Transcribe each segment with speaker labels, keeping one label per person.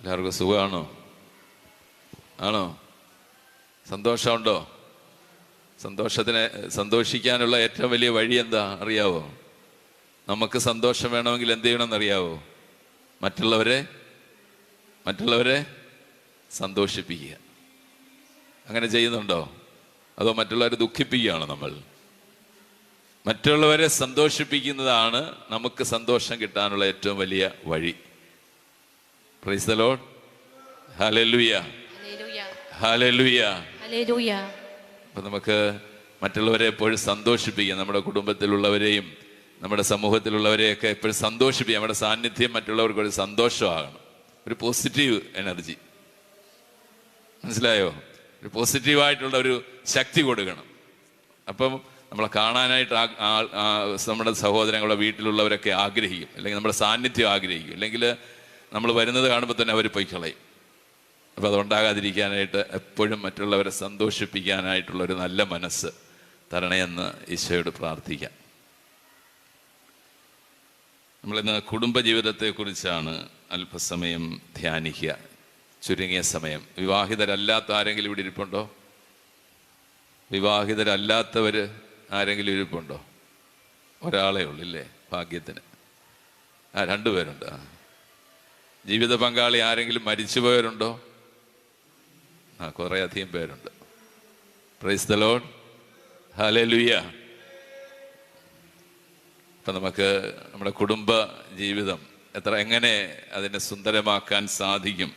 Speaker 1: എല്ലാവർക്കും സുഖമാണോ? ആണോ? സന്തോഷമുണ്ടോ? സന്തോഷിക്കാനുള്ള ഏറ്റവും വലിയ വഴി എന്താ അറിയാവോ? നമുക്ക് സന്തോഷം വേണമെങ്കിൽ എന്ത് ചെയ്യണമെന്നറിയാവോ? മറ്റുള്ളവരെ സന്തോഷിപ്പിക്കുക. അങ്ങനെ ചെയ്യുന്നുണ്ടോ? അതോ മറ്റുള്ളവരെ ദുഃഖിപ്പിക്കുകയാണോ? നമ്മൾ മറ്റുള്ളവരെ സന്തോഷിപ്പിക്കുന്നതാണ് നമുക്ക് സന്തോഷം കിട്ടാനുള്ള ഏറ്റവും വലിയ വഴി. Price the lord. Hallelujah, hallelujah, hallelujah. അപ്പൊ നമുക്ക് മറ്റുള്ളവരെ എപ്പോഴും സന്തോഷിപ്പിക്കാം. നമ്മുടെ കുടുംബത്തിലുള്ളവരെയും നമ്മുടെ സമൂഹത്തിലുള്ളവരെയൊക്കെ എപ്പോഴും സന്തോഷിപ്പിക്കാം. നമ്മുടെ സാന്നിധ്യം മറ്റുള്ളവർക്ക് ഒരു സന്തോഷമാകണം, ഒരു പോസിറ്റീവ് എനർജി. മനസ്സിലായോ? ഒരു പോസിറ്റീവായിട്ടുള്ള ഒരു ശക്തി കൊടുക്കണം. അപ്പം നമ്മളെ കാണാനായിട്ട് നമ്മുടെ സഹോദരങ്ങളുടെ വീട്ടിലുള്ളവരൊക്കെ ആഗ്രഹിക്കും, അല്ലെങ്കിൽ നമ്മുടെ സാന്നിധ്യം ആഗ്രഹിക്കും, അല്ലെങ്കിൽ നമ്മൾ വരുന്നത് കാണുമ്പോൾ തന്നെ അവർ പോയി കളയും. അപ്പോൾ അതുണ്ടാകാതിരിക്കാനായിട്ട് എപ്പോഴും മറ്റുള്ളവരെ സന്തോഷിപ്പിക്കാനായിട്ടുള്ളൊരു നല്ല മനസ്സ് തരണേയെന്ന് ഈശോയോട് പ്രാർത്ഥിക്കാം. നമ്മളിന്ന് കുടുംബജീവിതത്തെക്കുറിച്ചാണ് അല്പസമയം ധ്യാനിക്കുക, ചുരുങ്ങിയ സമയം. വിവാഹിതരല്ലാത്ത ആരെങ്കിലും ഇവിടെ ഇരിപ്പുണ്ടോ? വിവാഹിതരല്ലാത്തവർ ആരെങ്കിലും ഇരിപ്പുണ്ടോ? ഒരാളേ ഉള്ളില്ലേ? ഭാഗ്യത്തിന്. രണ്ടുപേരുണ്ട്. ജീവിത പങ്കാളി ആരെങ്കിലും മരിച്ചുപോയവരുണ്ടോ? കുറേ അധികം പേരുണ്ട്. Price the lord, hallelujah. അപ്പം നമുക്ക് നമ്മുടെ കുടുംബ ജീവിതം എങ്ങനെ അതിനെ സുന്ദരമാക്കാൻ സാധിക്കും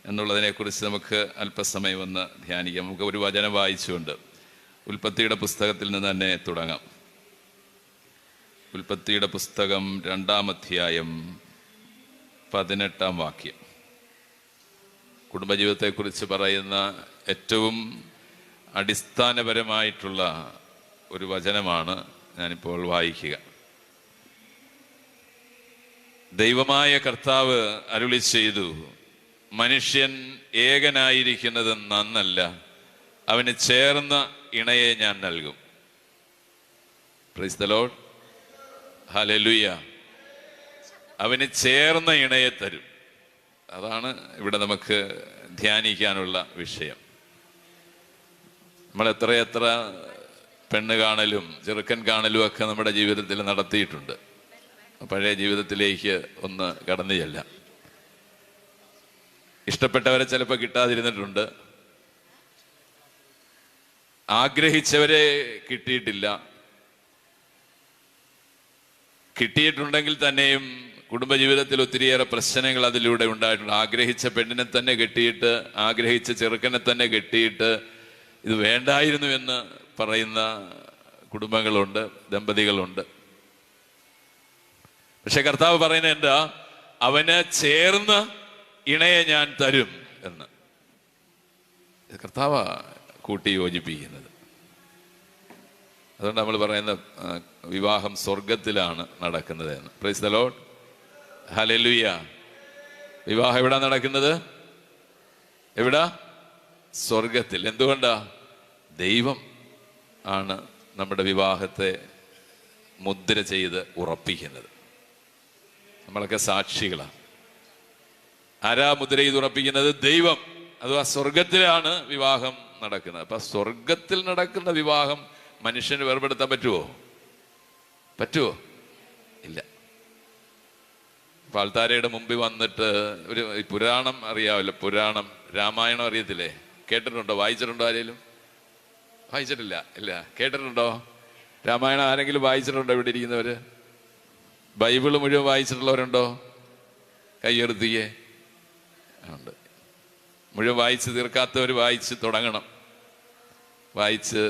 Speaker 1: എന്നുള്ളതിനെക്കുറിച്ച് നമുക്ക് അല്പസമയം ഒന്ന് ധ്യാനിക്കാം. നമുക്ക് ഒരു വചനം വായിച്ചുകൊണ്ട് ഉൽപ്പത്തിയുടെ പുസ്തകത്തിൽ നിന്ന് തന്നെ തുടങ്ങാം. ഉൽപ്പത്തിയുടെ പുസ്തകം 2-ാം അധ്യായം 18-ാം വാക്യം. കുടുംബജീവിതത്തെക്കുറിച്ച് പറയുന്ന ഏറ്റവും അടിസ്ഥാനപരമായിട്ടുള്ള ഒരു വചനമാണ് ഞാനിപ്പോൾ വായിക്കുക. ദൈവമായ കർത്താവ് അരുളി ചെയ്തു, മനുഷ്യൻ ഏകനായിരിക്കുന്നത് നന്നല്ല, അവന് ചേർന്ന ഇണയെ ഞാൻ നൽകും. Price the lord, hallelujah. അവന് ചേർന്ന ഇണയെ തരും. അതാണ് ഇവിടെ നമുക്ക് ധ്യാനിക്കാനുള്ള വിഷയം. നമ്മൾ എത്രയെത്ര പെണ്ണ് കാണലും ചെറുക്കൻ കാണലും ഒക്കെ നമ്മുടെ ജീവിതത്തിൽ നടത്തിയിട്ടുണ്ട്. പഴയ ജീവിതത്തിലേക്ക് ഒന്ന് കടന്നു ചെല്ലാം. ഇഷ്ടപ്പെട്ടവരെ ചിലപ്പോൾ കിട്ടാതിരുന്നിട്ടുണ്ട്, ആഗ്രഹിച്ചവരെ കിട്ടിയിട്ടില്ല. കിട്ടിയിട്ടുണ്ടെങ്കിൽ തന്നെയും കുടുംബജീവിതത്തിൽ ഒത്തിരിയേറെ പ്രശ്നങ്ങൾ അതിലൂടെ ഉണ്ടായിട്ടുണ്ട്. ആഗ്രഹിച്ച പെണ്ണിനെ തന്നെ കെട്ടിയിട്ട്, ആഗ്രഹിച്ച ചെറുക്കനെ തന്നെ കെട്ടിയിട്ട് ഇത് വേണ്ടായിരുന്നു എന്ന് പറയുന്ന കുടുംബങ്ങളുണ്ട്, ദമ്പതികളുണ്ട്. പക്ഷെ കർത്താവ് പറയുന്നത് എന്താ? അവന് ചേർന്ന ഇണയെ ഞാൻ തരും എന്ന്. കർത്താവ് കൂട്ടി യോജിപ്പിക്കുന്നത്. അതുകൊണ്ട് നമ്മൾ പറയുന്ന വിവാഹം സ്വർഗത്തിലാണ് നടക്കുന്നത് എന്ന്. Price the lord, hallelujah. വിവാഹം എവിടാ നടക്കുന്നത്? എവിടാ? സ്വർഗത്തിൽ. എന്തുകൊണ്ടാ? ദൈവം ആണ് നമ്മുടെ വിവാഹത്തെ മുദ്ര ചെയ്ത് ഉറപ്പിക്കുന്നത്. നമ്മളൊക്കെ സാക്ഷികളാണ്. ആരാ മുദ്ര ചെയ്ത് ഉറപ്പിക്കുന്നത്? ദൈവം. അഥവാ സ്വർഗത്തിലാണ് വിവാഹം നടക്കുന്നത്. അപ്പൊ സ്വർഗത്തിൽ നടക്കുന്ന വിവാഹം മനുഷ്യന് വേർപെടുത്താൻ പറ്റുമോ? ഇല്ല. പാൽത്താരയുടെ മുമ്പിൽ വന്നിട്ട് ഒരു പുരാണം അറിയാമല്ലോ, പുരാണം, രാമായണം അറിയത്തില്ലേ? കേട്ടിട്ടുണ്ടോ? വായിച്ചിട്ടുണ്ടോ? ആരെങ്കിലും വായിച്ചിട്ടില്ല? ഇല്ല. കേട്ടിട്ടുണ്ടോ? രാമായണം ആരെങ്കിലും വായിച്ചിട്ടുണ്ടോ? ഇവിടെ ഇരിക്കുന്നവര് ബൈബിള് മുഴുവൻ വായിച്ചിട്ടുള്ളവരുണ്ടോ? കയ്യെറുത്തിയേ. ഉണ്ട്. മുഴുവൻ വായിച്ച് തീർക്കാത്തവർ വായിച്ച് തുടങ്ങണം, വായിച്ച്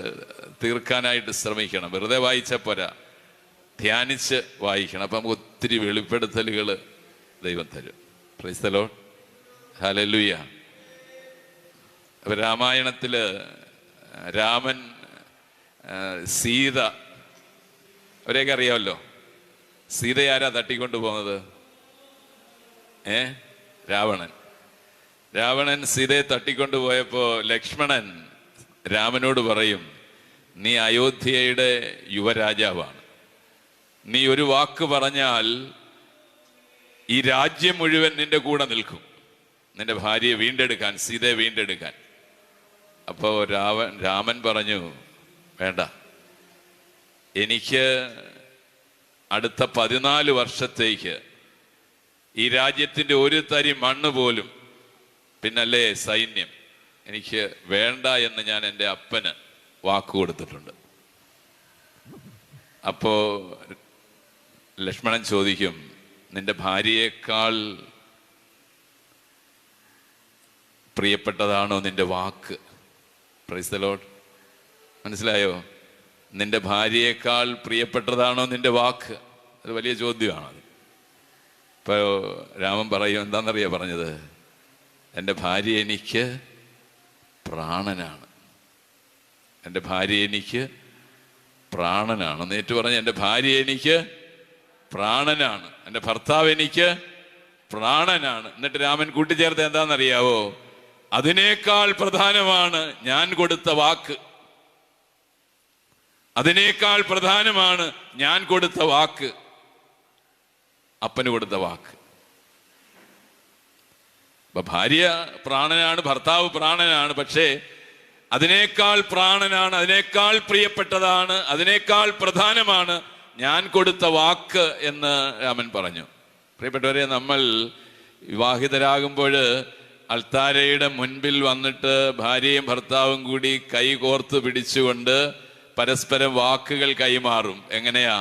Speaker 1: തീർക്കാനായിട്ട് ശ്രമിക്കണം. വെറുതെ വായിച്ചാൽ പോരാ, ധ്യാനിച്ച് വായിക്കണം. അപ്പം നമുക്ക് ഒത്തിരി വെളിപ്പെടുത്തലുകൾ ദൈവം തരും. Price the lord, hallelujah. അപ്പൊ രാമായണത്തില് രാമൻ, സീത, അവരെയൊക്കെ അറിയാമല്ലോ. സീതയെ ആരാ തട്ടിക്കൊണ്ടു പോകുന്നത്? രാവണൻ സീതയെ തട്ടിക്കൊണ്ടുപോയപ്പോ ലക്ഷ്മണൻ രാമനോട് പറയും, നീ അയോധ്യയുടെ യുവരാജാവാണ്, നീ ഒരു വാക്ക് പറഞ്ഞാൽ ഈ രാജ്യം മുഴുവൻ നിന്റെ കൂടെ നിൽക്കും, നിന്റെ ഭാര്യയെ വീണ്ടെടുക്കാൻ, സീതയെ വീണ്ടെടുക്കാൻ. അപ്പോൾ രാമൻ പറഞ്ഞു, വേണ്ട, എനിക്ക് അടുത്ത 14 വർഷത്തേക്ക് ഈ രാജ്യത്തിൻ്റെ ഒരു തരി മണ്ണ് പോലും, പിന്നല്ലേ സൈന്യം, എനിക്ക് വേണ്ട എന്ന് ഞാൻ എൻ്റെ അപ്പന് വാക്ക് കൊടുത്തിട്ടുണ്ട്. അപ്പോ ലക്ഷ്മണൻ ചോദിക്കും, നിന്റെ ഭാര്യയേക്കാൾ പ്രിയപ്പെട്ടതാണോ നിന്റെ വാക്ക്? Price the Lord. മനസ്സിലായോ? നിന്റെ ഭാര്യയേക്കാൾ പ്രിയപ്പെട്ടതാണോ നിന്റെ വാക്ക്? അത് വലിയ ചോദ്യമാണ്. ഇപ്പോ രാമൻ പറയും, എന്താണെന്നറിയാ പറഞ്ഞത്? എൻ്റെ ഭാര്യ എനിക്ക് പ്രാണനാണ്, എൻ്റെ ഭാര്യ എനിക്ക് പ്രാണനാണ്. നേറ്റു പറഞ്ഞ, എൻ്റെ ഭാര്യ എനിക്ക് പ്രാണനാണ്, എൻ്റെ ഭർത്താവ് എനിക്ക് പ്രാണനാണ്. എന്നിട്ട് രാമൻ കൂട്ടിച്ചേർത്ത് എന്താണെന്നറിയാവോ? അതിനേക്കാൾ പ്രധാനമാണ് ഞാൻ കൊടുത്ത വാക്ക്. അതിനേക്കാൾ പ്രധാനമാണ് ഞാൻ കൊടുത്ത വാക്ക്, അപ്പന് കൊടുത്ത വാക്ക്. അപ്പൊ ഭാര്യ പ്രാണനാണ്, ഭർത്താവ് പ്രാണനാണ്. പക്ഷേ അതിനേക്കാൾ പ്രാണനാണ്, അതിനേക്കാൾ പ്രിയപ്പെട്ടതാണ്, അതിനേക്കാൾ പ്രധാനമാണ് ഞാൻ കൊടുത്ത വാക്ക് എന്ന് രാമൻ പറഞ്ഞു. പ്രിയപ്പെട്ടവരെ, നമ്മൾ വിവാഹിതരാകുമ്പോൾ അൾത്താരയുടെ മുൻപിൽ വന്നിട്ട് ഭാര്യയും ഭർത്താവും കൂടി കൈ കോർത്ത് പിടിച്ചുകൊണ്ട് പരസ്പരം വാക്കുകൾ കൈമാറും. എങ്ങനെയാ?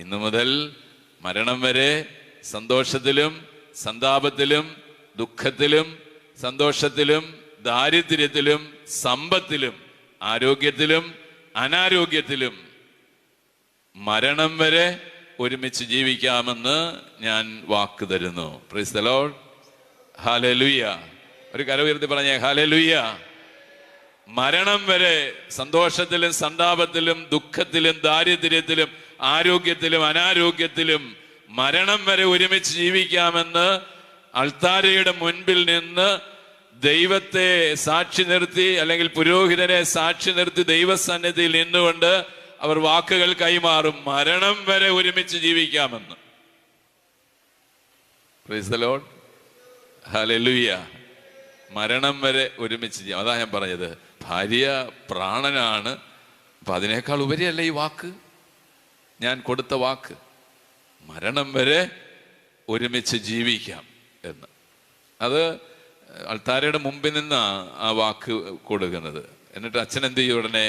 Speaker 1: ഇന്നു മുതൽ മരണം വരെ സന്തോഷത്തിലും സന്താപത്തിലും ദുഃഖത്തിലും സന്തോഷത്തിലും ദാരിദ്ര്യത്തിലും സമ്പത്തിലും ആരോഗ്യത്തിലും അനാരോഗ്യത്തിലും മരണം വരെ ഒരുമിച്ച് ജീവിക്കാമെന്ന് ഞാൻ വാക്ക് തരുന്നു. Price the lord. ഹല്ലേലൂയ. ഒരു കര ഉയർത്തി പറഞ്ഞേ, ഹല്ലേലൂയ. മരണം വരെ സന്തോഷത്തിലും സന്താപത്തിലും ദുഃഖത്തിലും ദാരിദ്ര്യത്തിലും ആരോഗ്യത്തിലും അനാരോഗ്യത്തിലും മരണം വരെ ഒരുമിച്ച് ജീവിക്കാമെന്ന് അൾത്താരയുടെ മുൻപിൽ നിന്ന് ദൈവത്തെ സാക്ഷി നിർത്തി, അല്ലെങ്കിൽ പുരോഹിതനെ സാക്ഷി നിർത്തി ദൈവസന്നിധിയിൽ നിന്നുകൊണ്ട് അവർ വാക്കുകൾ കൈമാറും. മരണം വരെ ഒരുമിച്ച് ജീവിക്കാമെന്ന്. Praise the lord. ഹല്ലേലൂയ. മരണം വരെ ഒരുമിച്ച് ചെയ്യാം. അതാ ഞാൻ പറഞ്ഞത്, ഭാര്യ പ്രാണനാണ്. അപ്പൊ അതിനേക്കാൾ ഉപരിയല്ല ഈ വാക്ക്, ഞാൻ കൊടുത്ത വാക്ക്. മരണം വരെ ഒരുമിച്ച് ജീവിക്കാം എന്ന്. അത് അൾത്താരയുടെ മുമ്പിൽ നിന്നാ ആ വാക്ക് കൊടുക്കുന്നത്. എന്നിട്ട് അച്ഛൻ എന്ത് ചെയ്യും? ഉടനെ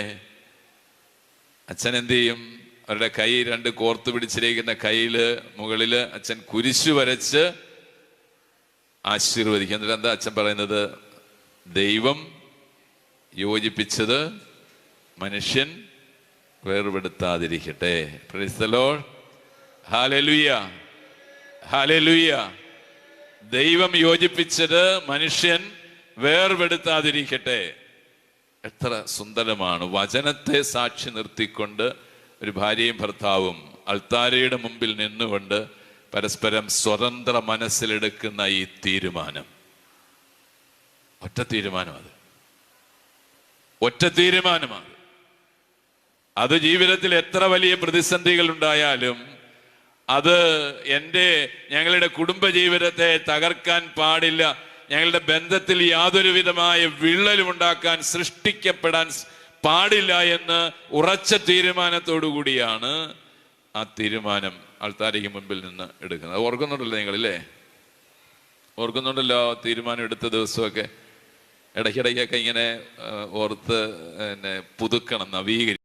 Speaker 1: അച്ഛൻ എന്ത് ചെയ്യും? അവരുടെ കൈ രണ്ട് കോർത്ത് പിടിച്ചിരിക്കുന്ന കയ്യില് മുകളില് അച്ഛൻ കുരിശു വരച്ച് ആശീർവദിക്കും. എന്നിട്ട് എന്താ അച്ഛൻ പറയുന്നത്? ദൈവം യോജിപ്പിച്ചത് മനുഷ്യൻ വേർപെടുത്താതിരിക്കട്ടെ. Praise the lord. Hallelujah. Hallelujah. ദൈവം യോജിപ്പിച്ചത് മനുഷ്യൻ വേർപെടുത്താതിരിക്കട്ടെ. എത്ര സുന്ദരമാണ്! വചനത്തെ സാക്ഷി നിർത്തിക്കൊണ്ട് ഒരു ഭാര്യയും ഭർത്താവും അൾത്താരയുടെ മുമ്പിൽ നിന്നുകൊണ്ട് പരസ്പരം സ്വതന്ത്ര മനസ്സിലെടുക്കുന്ന ഈ തീരുമാനം. ഒറ്റ തീരുമാനം, ഒറ്റ തീരുമാനമാണ്. അത് ജീവിതത്തിൽ എത്ര വലിയ പ്രതിസന്ധികൾ ഉണ്ടായാലും അത് ഞങ്ങളുടെ കുടുംബജീവിതത്തെ തകർക്കാൻ പാടില്ല. ഞങ്ങളുടെ ബന്ധത്തിൽ യാതൊരു വിധമായ വിള്ളലും ഉണ്ടാക്കാൻ, സൃഷ്ടിക്കപ്പെടാൻ പാടില്ല എന്ന് ഉറച്ച തീരുമാനത്തോടു കൂടിയാണ് ആ തീരുമാനം അൾത്താരയ്ക്ക് മുൻപിൽ നിന്ന് എടുക്കുന്നത്. അത് ഓർക്കുന്നുണ്ടല്ലോ നിങ്ങളില്ലേ? ഓർക്കുന്നുണ്ടല്ലോ തീരുമാനം എടുത്ത ദിവസമൊക്കെ. ഇടയ്ക്കിടയ്ക്കൊക്കെ ഇങ്ങനെ ഓർത്ത് പുതുക്കണം, നവീകരിക്കണം.